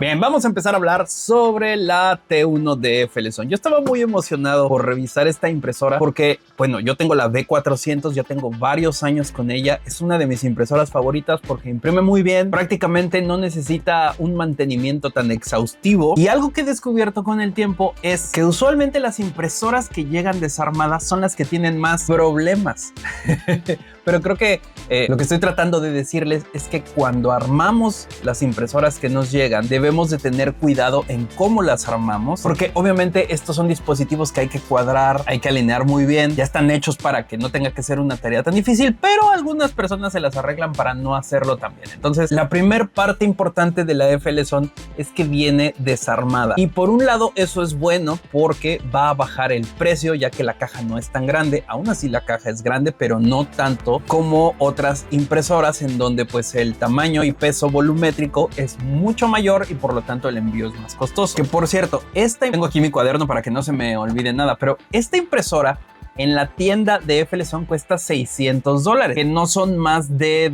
Bien, vamos a empezar a hablar sobre la T1 de FLSon. Yo estaba muy emocionado por revisar esta impresora porque, bueno, yo tengo la B400, ya tengo varios años con ella. Es una de mis impresoras favoritas porque imprime muy bien, prácticamente no necesita un mantenimiento tan exhaustivo. Y algo que he descubierto con el tiempo es que usualmente las impresoras que llegan desarmadas son las que tienen más problemas. Pero creo que lo que estoy tratando de decirles es que cuando armamos las impresoras que nos llegan, debemos de tener cuidado en cómo las armamos, porque obviamente estos son dispositivos que hay que cuadrar, hay que alinear muy bien, ya están hechos para que no tenga que ser una tarea tan difícil, pero algunas personas se las arreglan para no hacerlo tan bien. Entonces, la primer parte importante de la FLSon es que viene desarmada. Y por un lado, eso es bueno porque va a bajar el precio, ya que la caja no es tan grande. Aún así, la caja es grande, pero no tanto como otras impresoras en donde pues el tamaño y peso volumétrico es mucho mayor y por lo tanto el envío es más costoso. Que por cierto, tengo aquí mi cuaderno para que no se me olvide nada, pero esta impresora en la tienda de FLSon cuesta $600, que no son más de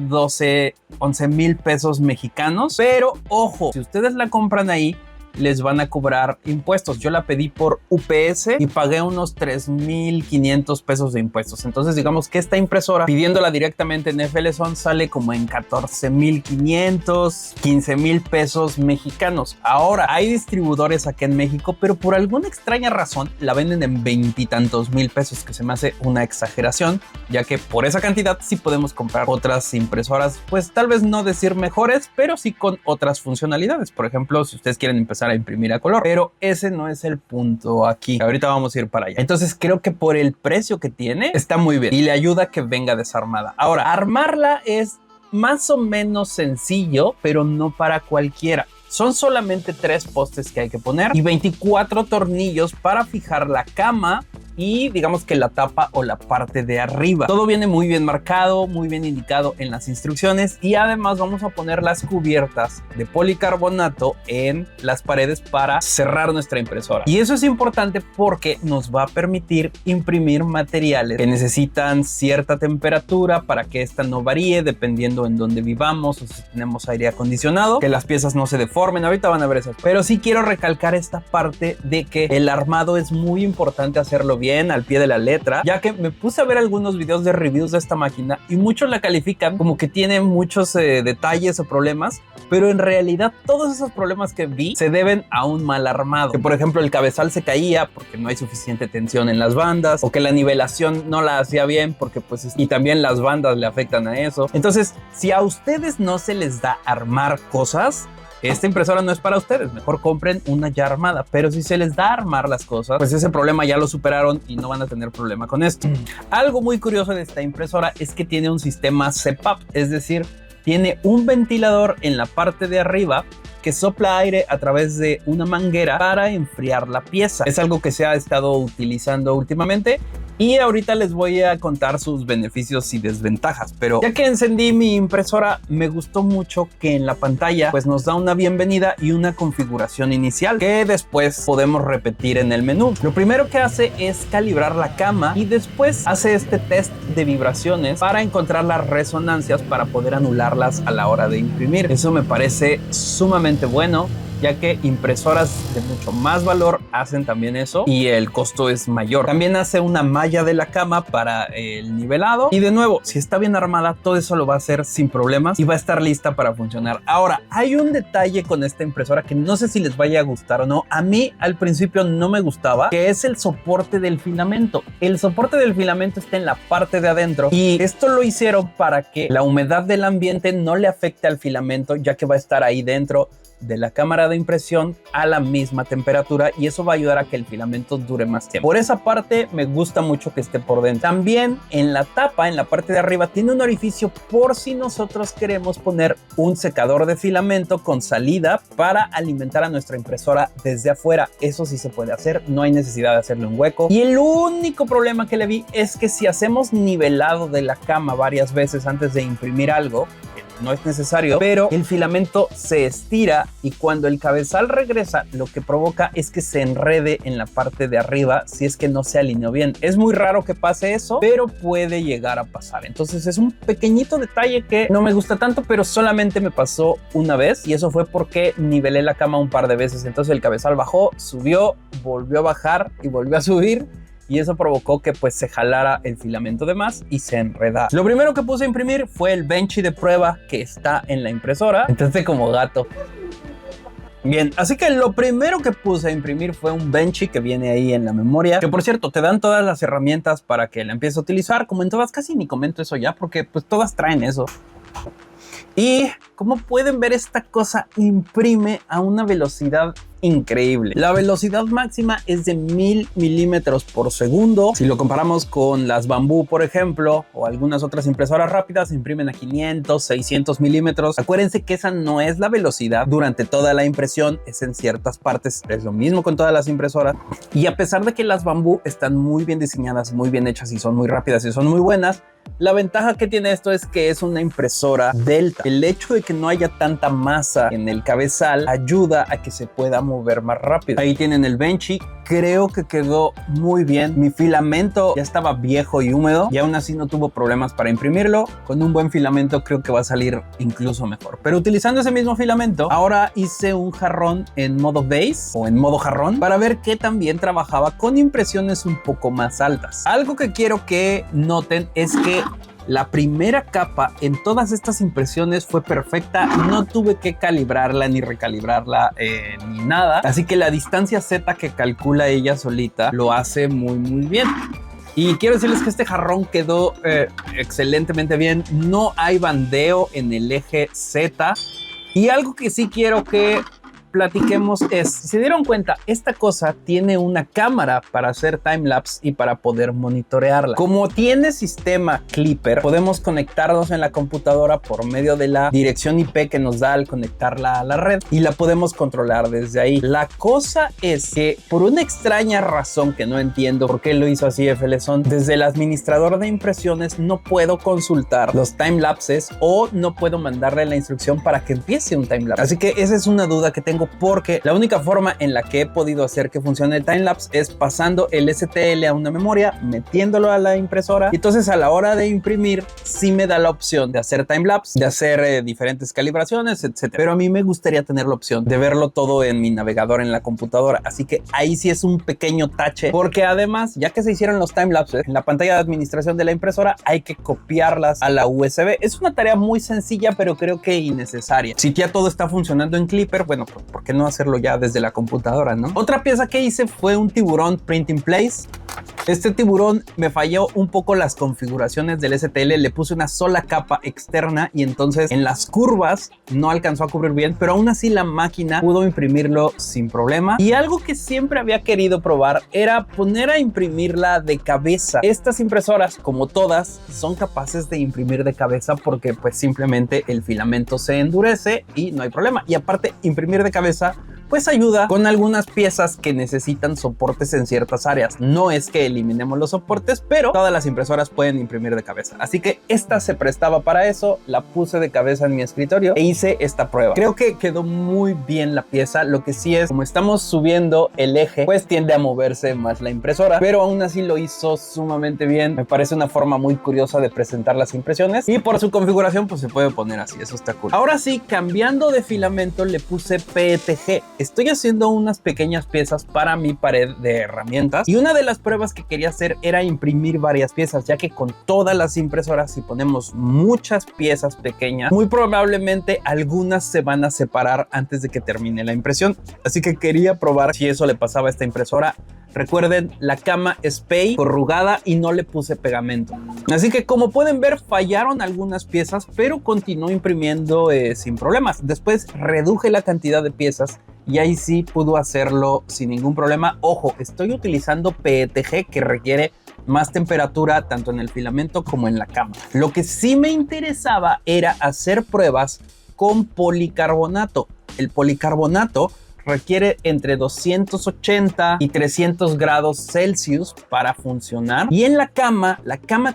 11 mil pesos mexicanos, pero ojo, si ustedes la compran ahí, les van a cobrar impuestos. Yo la pedí por UPS y pagué unos 3,500 pesos de impuestos. Entonces digamos que esta impresora, pidiéndola directamente en FLSon, sale como en 14,500, 15,000 pesos mexicanos. Ahora, hay distribuidores aquí en México, pero por alguna extraña razón la venden en 20 y tantos mil pesos, que se me hace una exageración, ya que por esa cantidad sí podemos comprar otras impresoras, pues tal vez no decir mejores, pero sí con otras funcionalidades. Por ejemplo, si ustedes quieren empezar a imprimir a color, pero ese no es el punto aquí. Ahorita vamos a ir para allá. Entonces creo que por el precio que tiene está muy bien y le ayuda a que venga desarmada. Ahora, armarla es más o menos sencillo, pero no para cualquiera. Son solamente 3 postes que hay que poner y 24 tornillos para fijar la cama y digamos que la tapa o la parte de arriba. Todo viene muy bien marcado, muy bien indicado en las instrucciones, y además vamos a poner las cubiertas de policarbonato en las paredes para cerrar nuestra impresora. Y eso es importante porque nos va a permitir imprimir materiales que necesitan cierta temperatura para que esta no varíe dependiendo en dónde vivamos o si tenemos aire acondicionado, que las piezas no se deformen. Ahorita van a ver eso. Pero sí quiero recalcar esta parte de que el armado es muy importante hacerlo bien, al pie de la letra, ya que me puse a ver algunos videos de reviews de esta máquina y muchos la califican como que tiene muchos detalles o problemas, pero en realidad todos esos problemas que vi se deben a un mal armado. Que por ejemplo el cabezal se caía porque no hay suficiente tensión en las bandas, o que la nivelación no la hacía bien porque pues, y también las bandas le afectan a eso. Entonces, si a ustedes no se les da armar cosas, esta impresora no es para ustedes, mejor compren una ya armada. Pero si se les da armar las cosas, pues ese problema ya lo superaron y no van a tener problema con esto. Algo muy curioso de esta impresora es que tiene un sistema CPAP, es decir, tiene un ventilador en la parte de arriba que sopla aire a través de una manguera para enfriar la pieza. Es algo que se ha estado utilizando últimamente y ahorita les voy a contar sus beneficios y desventajas. Pero ya que encendí mi impresora, me gustó mucho que en la pantalla pues nos da una bienvenida y una configuración inicial que después podemos repetir en el menú. Lo primero que hace es calibrar la cama y después hace este test de vibraciones para encontrar las resonancias para poder anularlas a la hora de imprimir. Eso me parece sumamente bueno, ya que impresoras de mucho más valor hacen también eso y el costo es mayor. También hace una malla de la cama para el nivelado y de nuevo, si está bien armada, todo eso lo va a hacer sin problemas y va a estar lista para funcionar. Ahora, hay un detalle con esta impresora que no sé si les vaya a gustar o no. A mí al principio no me gustaba, que es el soporte del filamento. El soporte del filamento está en la parte de adentro y esto lo hicieron para que la humedad del ambiente no le afecte al filamento, ya que va a estar ahí dentro de la cámara de impresión a la misma temperatura y eso va a ayudar a que el filamento dure más tiempo. Por esa parte me gusta mucho que esté por dentro. También en la tapa, en la parte de arriba, tiene un orificio por si nosotros queremos poner un secador de filamento con salida para alimentar a nuestra impresora desde afuera. Eso sí se puede hacer, no hay necesidad de hacerle un hueco. Y el único problema que le vi es que si hacemos nivelado de la cama varias veces antes de imprimir algo, no es necesario, pero el filamento se estira y cuando el cabezal regresa, lo que provoca es que se enrede en la parte de arriba si es que no se alineó bien. Es muy raro que pase eso, pero puede llegar a pasar. Entonces es un pequeñito detalle que no me gusta tanto, pero solamente me pasó una vez y eso fue porque nivelé la cama un par de veces. Entonces el cabezal bajó, subió, volvió a bajar y volvió a subir. Y eso provocó que pues se jalara el filamento de más y se enredara. Lo primero que puse a imprimir fue el benchy de prueba que está en la impresora. Entonces como gato. Bien, así que lo primero que puse a imprimir fue un benchy que viene ahí en la memoria, que por cierto te dan todas las herramientas para que la empieces a utilizar. Como en todas, casi ni comento eso ya porque pues todas traen eso. Y como pueden ver, esta cosa imprime a una velocidad increíble. La velocidad máxima es de 1000 milímetros por segundo. Si lo comparamos con las Bamboo, por ejemplo, o algunas otras impresoras rápidas, imprimen a 500, 600 milímetros. Acuérdense que esa no es la velocidad durante toda la impresión, es en ciertas partes. Es lo mismo con todas las impresoras. Y a pesar de que las Bamboo están muy bien diseñadas, muy bien hechas y son muy rápidas y son muy buenas, la ventaja que tiene esto es que es una impresora delta. El hecho de que no haya tanta masa en el cabezal ayuda a que se pueda mover más rápido. Ahí tienen el benchy. Creo que quedó muy bien. Mi filamento ya estaba viejo y húmedo y aún así no tuvo problemas para imprimirlo. Con un buen filamento creo que va a salir incluso mejor. Pero utilizando ese mismo filamento, ahora hice un jarrón en modo base o en modo jarrón para ver que también trabajaba con impresiones un poco más altas. Algo que quiero que noten es que la primera capa en todas estas impresiones fue perfecta, no tuve que calibrarla ni recalibrarla ni nada, así que la distancia Z que calcula ella solita lo hace muy bien. Y quiero decirles que este jarrón quedó excelentemente bien, no hay bandeo en el eje Z. Y algo que sí quiero que platiquemos es, si se dieron cuenta, esta cosa tiene una cámara para hacer timelapse y para poder monitorearla. Como tiene sistema Clipper, podemos conectarnos en la computadora por medio de la dirección IP que nos da al conectarla a la red y la podemos controlar desde ahí. La cosa es que por una extraña razón que no entiendo por qué lo hizo así Feleson, desde el administrador de impresiones no puedo consultar los timelapses o no puedo mandarle la instrucción para que empiece un timelapse. Así que esa es una duda que tengo, porque la única forma en la que he podido hacer que funcione el timelapse es pasando el STL a una memoria, metiéndolo a la impresora, y entonces a la hora de imprimir sí me da la opción de hacer timelapse, de hacer diferentes calibraciones, etcétera. Pero a mí me gustaría tener la opción de verlo todo en mi navegador en la computadora, así que ahí sí es un pequeño tache, porque además, ya que se hicieron los timelapses en la pantalla de administración de la impresora, hay que copiarlas a la USB. Es una tarea muy sencilla, pero creo que innecesaria. Si ya todo está funcionando en Clipper, bueno, pues ¿por qué no hacerlo ya desde la computadora, no? Otra pieza que hice fue un tiburón print in place. Este tiburón me falló un poco las configuraciones del STL, le puse una sola capa externa y entonces en las curvas no alcanzó a cubrir bien, pero aún así la máquina pudo imprimirlo sin problema. Y algo que siempre había querido probar era poner a imprimirla de cabeza. Estas impresoras, como todas, son capaces de imprimir de cabeza porque pues simplemente el filamento se endurece y no hay problema. Y aparte, imprimir de cabeza pues ayuda con algunas piezas que necesitan soportes en ciertas áreas. No es que eliminemos los soportes, pero todas las impresoras pueden imprimir de cabeza. Así que esta se prestaba para eso, la puse de cabeza en mi escritorio e hice esta prueba. Creo que quedó muy bien la pieza. Lo que sí es, como estamos subiendo el eje, pues tiende a moverse más la impresora, pero aún así lo hizo sumamente bien. Me parece una forma muy curiosa de presentar las impresiones y por su configuración pues se puede poner así, eso está cool. Ahora sí, cambiando de filamento, le puse PETG. Estoy haciendo unas pequeñas piezas para mi pared de herramientas y una de las pruebas que quería hacer era imprimir varias piezas, ya que con todas las impresoras, si ponemos muchas piezas pequeñas, muy probablemente algunas se van a separar antes de que termine la impresión. Así que quería probar si eso le pasaba a esta impresora. Recuerden, la cama es PEI corrugada y no le puse pegamento. Así que como pueden ver, fallaron algunas piezas, pero continuó imprimiendo sin problemas. Después reduje la cantidad de piezas y ahí sí pudo hacerlo sin ningún problema. Ojo, estoy utilizando PETG que requiere más temperatura tanto en el filamento como en la cama. Lo que sí me interesaba era hacer pruebas con policarbonato. El policarbonato requiere entre 280 y 300 grados Celsius para funcionar. Y en la cama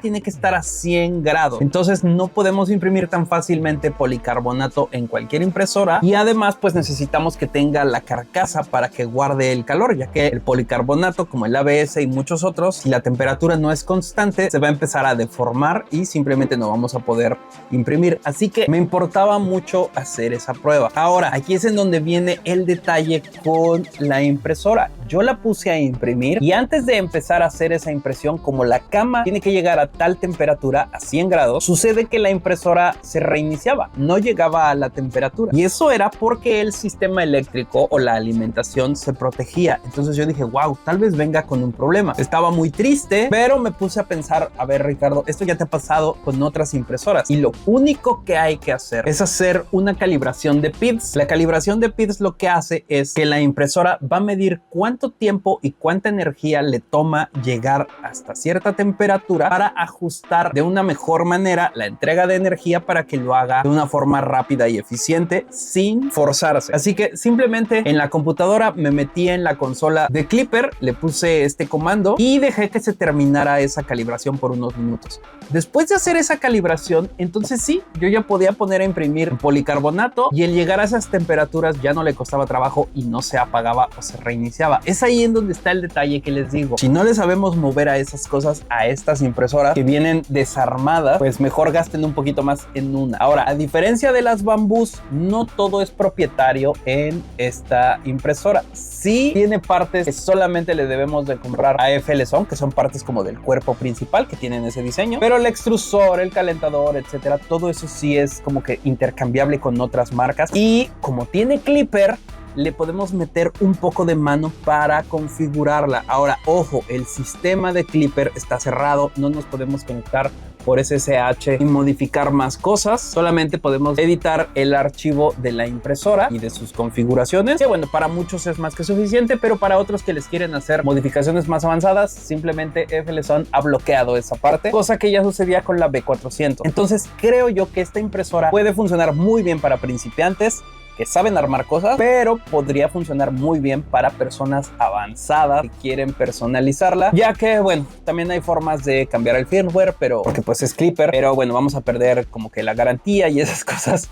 tiene que estar a 100 grados. Entonces no podemos imprimir tan fácilmente policarbonato en cualquier impresora. Y además pues necesitamos que tenga la carcasa para que guarde el calor, ya que el policarbonato, como el ABS y muchos otros, si la temperatura no es constante, se va a empezar a deformar y simplemente no vamos a poder imprimir. Así que me importaba mucho hacer esa prueba. Ahora, aquí es en donde viene el detalle con la impresora. Yo la puse a imprimir y antes de empezar a hacer esa impresión, como la cama tiene que llegar a tal temperatura, a 100 grados, sucede que la impresora se reiniciaba, no llegaba a la temperatura. Y eso era porque el sistema eléctrico o la alimentación se protegía. Entonces yo dije, wow, tal vez venga con un problema. Estaba muy triste, pero me puse a pensar, a ver, Ricardo, esto ya te ha pasado con otras impresoras y lo único que hay que hacer es hacer una calibración de PIDs. La calibración de PIDs lo que hace es que la impresora va a medir cuánto tiempo y cuánta energía le toma llegar hasta cierta temperatura para ajustar de una mejor manera la entrega de energía para que lo haga de una forma rápida y eficiente sin forzarse. Así que simplemente en la computadora me metí en la consola de Klipper, le puse este comando y dejé que se terminara esa calibración por unos minutos. Después de hacer esa calibración, entonces sí, yo ya podía poner a imprimir policarbonato y el llegar a esas temperaturas ya no le costaba trabajo y no se apagaba o se reiniciaba. Es ahí en donde está el detalle que les digo. Si no le sabemos mover a esas cosas, a estas impresoras que vienen desarmadas, pues mejor gasten un poquito más en una. Ahora, a diferencia de las Bambus, no todo es propietario en esta impresora. Sí tiene partes que solamente le debemos de comprar a FLSON, que son partes como del cuerpo principal que tienen ese diseño, pero el extrusor, el calentador, etcétera, todo eso sí es como que intercambiable con otras marcas. Y como tiene Klipper, le podemos meter un poco de mano para configurarla. Ahora, ojo, el sistema de Klipper está cerrado, no nos podemos conectar por SSH y modificar más cosas. Solamente podemos editar el archivo de la impresora y de sus configuraciones, que bueno, para muchos es más que suficiente, pero para otros que les quieren hacer modificaciones más avanzadas, simplemente FLSON ha bloqueado esa parte, cosa que ya sucedía con la B400. Entonces creo yo que esta impresora puede funcionar muy bien para principiantes que saben armar cosas, pero podría funcionar muy bien para personas avanzadas que quieren personalizarla, ya que bueno, también hay formas de cambiar el firmware, pero porque pues es Klipper, pero bueno, vamos a perder como que la garantía y esas cosas.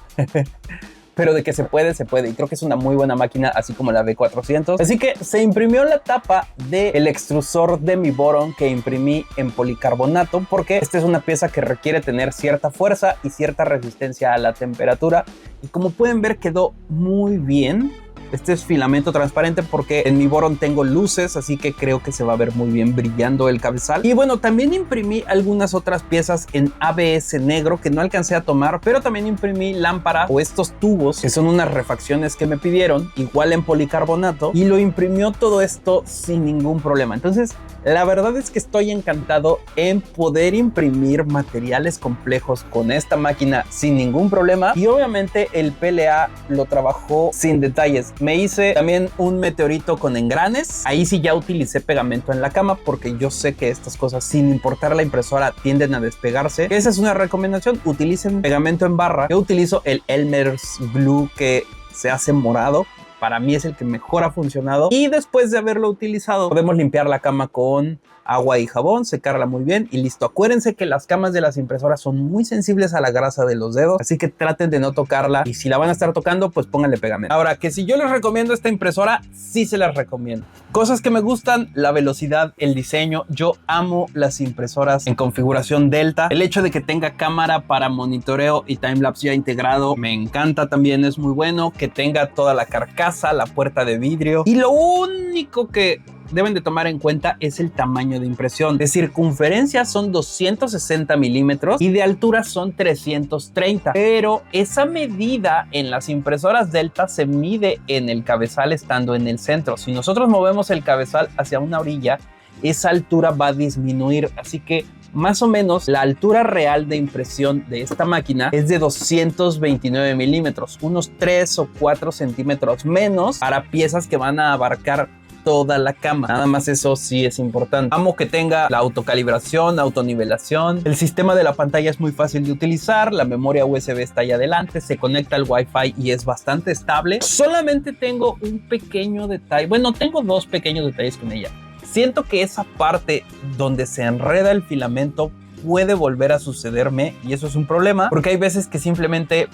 Pero de que se puede, se puede. Y creo que es una muy buena máquina, así como la B400. Así que se imprimió la tapa del extrusor de mi Voron que imprimí en policarbonato, porque esta es una pieza que requiere tener cierta fuerza y cierta resistencia a la temperatura. Y como pueden ver, quedó muy bien. Este es filamento transparente porque en mi Voron tengo luces, así que creo que se va a ver muy bien brillando el cabezal. Y bueno, también imprimí algunas otras piezas en ABS negro que no alcancé a tomar, pero también imprimí lámparas o estos tubos que son unas refacciones que me pidieron, igual en policarbonato, y lo imprimió todo esto sin ningún problema. Entonces, la verdad es que estoy encantado en poder imprimir materiales complejos con esta máquina sin ningún problema. Y obviamente el PLA lo trabajó sin detalles. Me hice también un meteorito con engranes. Ahí sí ya utilicé pegamento en la cama porque yo sé que estas cosas, sin importar la impresora, tienden a despegarse. Esa es una recomendación. Utilicen pegamento en barra. Yo utilizo el Elmer's Glue que se hace morado. Para mí es el que mejor ha funcionado. Y después de haberlo utilizado, podemos limpiar la cama con agua y jabón, secarla muy bien y listo. Acuérdense que las camas de las impresoras son muy sensibles a la grasa de los dedos, así que traten de no tocarla, y si la van a estar tocando, pues pónganle pegamento. Ahora, que si yo les recomiendo esta impresora, sí se las recomiendo. Cosas que me gustan: la velocidad, el diseño. Yo amo las impresoras en configuración Delta. El hecho de que tenga cámara para monitoreo y timelapse ya integrado me encanta también, es muy bueno. Que tenga toda la carcasa, la puerta de vidrio. Y lo único que deben de tomar en cuenta es el tamaño de impresión. De circunferencia son 260 milímetros y de altura son 330, pero esa medida en las impresoras Delta se mide en el cabezal estando en el centro. Si nosotros movemos el cabezal hacia una orilla, esa altura va a disminuir, así que más o menos la altura real de impresión de esta máquina es de 229 milímetros, unos 3 o 4 centímetros menos para piezas que van a abarcar toda la cama. Nada más eso sí es importante. Amo que tenga la autocalibración, autonivelación. El sistema de la pantalla es muy fácil de utilizar. La memoria USB está ahí adelante. Se conecta al Wi-Fi y es bastante estable. Solamente tengo un pequeño detalle. Bueno, tengo dos pequeños detalles con ella. Siento que esa parte donde se enreda el filamento puede volver a sucederme y eso es un problema porque hay veces que simplemente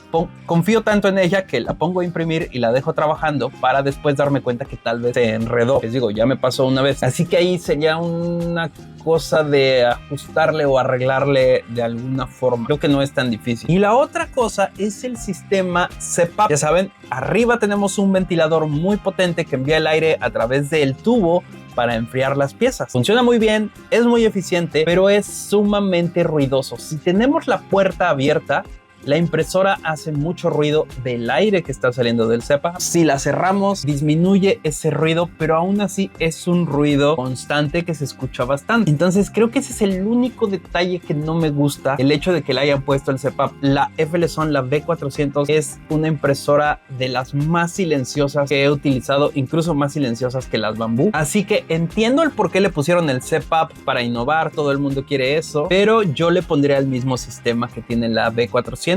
confío tanto en ella que la pongo a imprimir y la dejo trabajando para después darme cuenta que tal vez se enredó. Les digo, ya me pasó una vez. Así que ahí sería una cosa de ajustarle o arreglarle de alguna forma. Creo que no es tan difícil. Y la otra cosa es el sistema CPAP. Ya saben, arriba tenemos un ventilador muy potente que envía el aire a través del tubo para enfriar las piezas. Funciona muy bien, es muy eficiente, pero es sumamente ruidoso. Si tenemos la puerta abierta, la impresora hace mucho ruido del aire que está saliendo del CPAP. Si la cerramos, disminuye ese ruido, pero aún así es un ruido constante que se escucha bastante. Entonces creo que ese es el único detalle que no me gusta, el hecho de que le hayan puesto el CPAP. La FLSON, la B400, es una impresora de las más silenciosas que he utilizado, incluso más silenciosas que las Bamboo. Así que entiendo el por qué le pusieron el CPAP para innovar, todo el mundo quiere eso, pero yo le pondría el mismo sistema que tiene la B400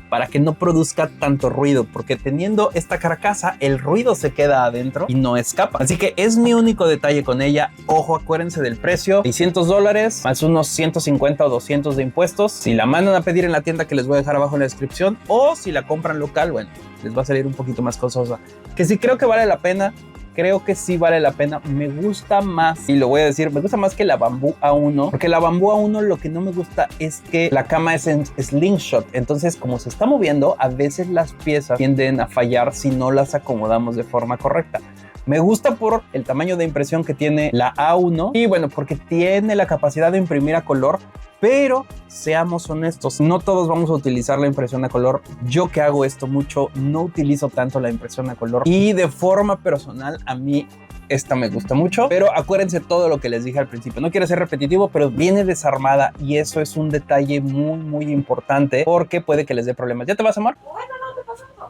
para que no produzca tanto ruido, porque teniendo esta carcasa el ruido se queda adentro y no escapa. Así que es mi único detalle con ella. Ojo, acuérdense del precio, $600 más unos 150 o 200 de impuestos. Si la mandan a pedir en la tienda que les voy a dejar abajo en la descripción, o si la compran local, bueno, les va a salir un poquito más costosa. Que sí creo que vale la pena. Creo que sí vale la pena. Me gusta más, y lo voy a decir, me gusta más que la Bamboo A1, porque la Bamboo A1 lo que no me gusta es que la cama es en slingshot. Entonces, como se está moviendo, a veces las piezas tienden a fallar si no las acomodamos de forma correcta. Me gusta por el tamaño de impresión que tiene la A1 y bueno, porque tiene la capacidad de imprimir a color, pero seamos honestos, no todos vamos a utilizar la impresión a color. Yo que hago esto mucho, no utilizo tanto la impresión a color y de forma personal a mí esta me gusta mucho, pero acuérdense todo lo que les dije al principio. No quiero ser repetitivo, pero viene desarmada y eso es un detalle muy importante porque puede que les dé problemas. ¿Ya te vas, amor?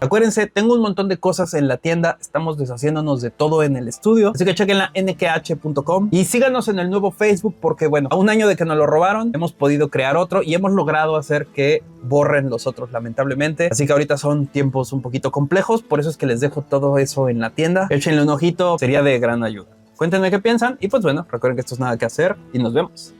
Acuérdense, tengo un montón de cosas en la tienda, estamos deshaciéndonos de todo en el estudio, así que chequenla nkh.com y síganos en el nuevo Facebook porque bueno, a un año de que nos lo robaron, hemos podido crear otro y hemos logrado hacer que borren los otros lamentablemente, así que ahorita son tiempos un poquito complejos, por eso es que les dejo todo eso en la tienda. Échenle un ojito, sería de gran ayuda. Cuéntenme qué piensan y pues bueno, recuerden que esto es Nada que Hacer y nos vemos.